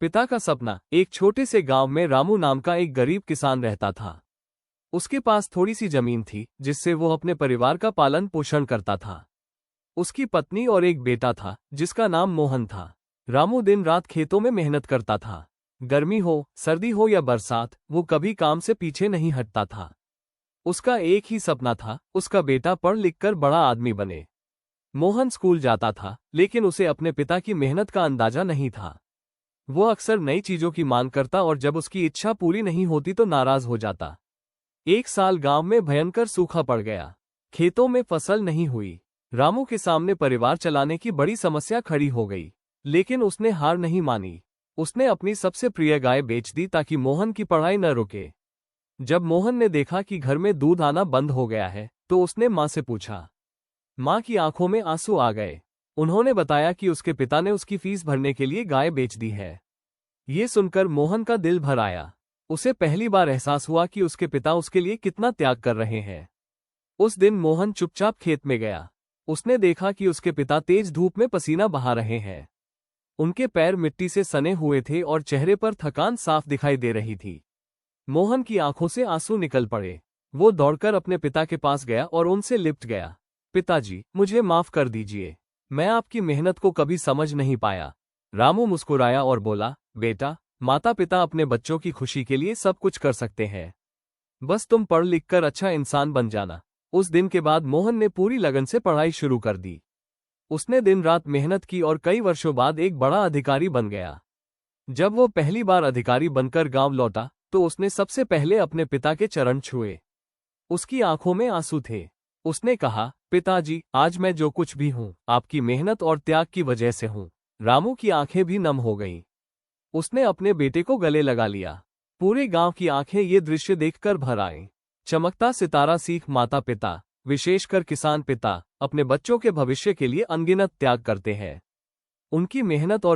पिता का सपना। एक छोटे से गांव में रामू नाम का एक गरीब किसान रहता था। उसके पास थोड़ी सी जमीन थी जिससे वो अपने परिवार का पालन पोषण करता था। उसकी पत्नी और एक बेटा था जिसका नाम मोहन था। रामू दिन रात खेतों में मेहनत करता था। गर्मी हो, सर्दी हो या बरसात, वो कभी काम से पीछे नहीं हटता था। उसका एक ही सपना था, उसका बेटा पढ़ लिख कर बड़ा आदमी बने। मोहन स्कूल जाता था, लेकिन उसे अपने पिता की मेहनत का अंदाजा नहीं था। वो अक्सर नई चीजों की मांग करता और जब उसकी इच्छा पूरी नहीं होती तो नाराज हो जाता। एक साल गांव में भयंकर सूखा पड़ गया। खेतों में फसल नहीं हुई। रामू के सामने परिवार चलाने की बड़ी समस्या खड़ी हो गई, लेकिन उसने हार नहीं मानी। उसने अपनी सबसे प्रिय गाय बेच दी ताकि मोहन की पढ़ाई न रुके। जब मोहन ने देखा कि घर में दूध आना बंद हो गया है, तो उसने माँ से पूछा। माँ की आंखों में आंसू आ गए। उन्होंने बताया कि उसके पिता ने उसकी फीस भरने के लिए गाय बेच दी है। ये सुनकर मोहन का दिल भर आया। उसे पहली बार एहसास हुआ कि उसके पिता उसके लिए कितना त्याग कर रहे हैं। उस दिन मोहन चुपचाप खेत में गया। उसने देखा कि उसके पिता तेज धूप में पसीना बहा रहे हैं। उनके पैर मिट्टी से सने हुए थे और चेहरे पर थकान साफ दिखाई दे रही थी। मोहन की आंखों से आंसू निकल पड़े। वो दौड़कर अपने पिता के पास गया और उनसे लिपट गया। पिताजी, मुझे माफ कर दीजिए। मैं आपकी मेहनत को कभी समझ नहीं पाया। रामू मुस्कुराया और बोला, बेटा, माता पिता अपने बच्चों की खुशी के लिए सब कुछ कर सकते हैं। बस तुम पढ़ लिख कर अच्छा इंसान बन जाना। उस दिन के बाद मोहन ने पूरी लगन से पढ़ाई शुरू कर दी। उसने दिन रात मेहनत की और कई वर्षों बाद एक बड़ा अधिकारी बन गया। जब वो पहली बार अधिकारी बनकर गांव लौटा, तो उसने सबसे पहले अपने पिता के चरण छुए। उसकी आंखों में आंसू थे। उसने कहा, पिताजी, आज मैं जो कुछ भी हूँ, आपकी मेहनत और त्याग की वजह से हूँ। रामू की आंखें भी नम हो गईं। उसने अपने बेटे को गले लगा लिया। पूरे गांव की आंखें ये दृश्य देखकर भर आईं। चमकता सितारा सीख माता पिता, विशेषकर किसान पिता, अपने बच्चों के भविष्य के लिए अनगिनत त्याग करते हैं। उनकी मेहनत और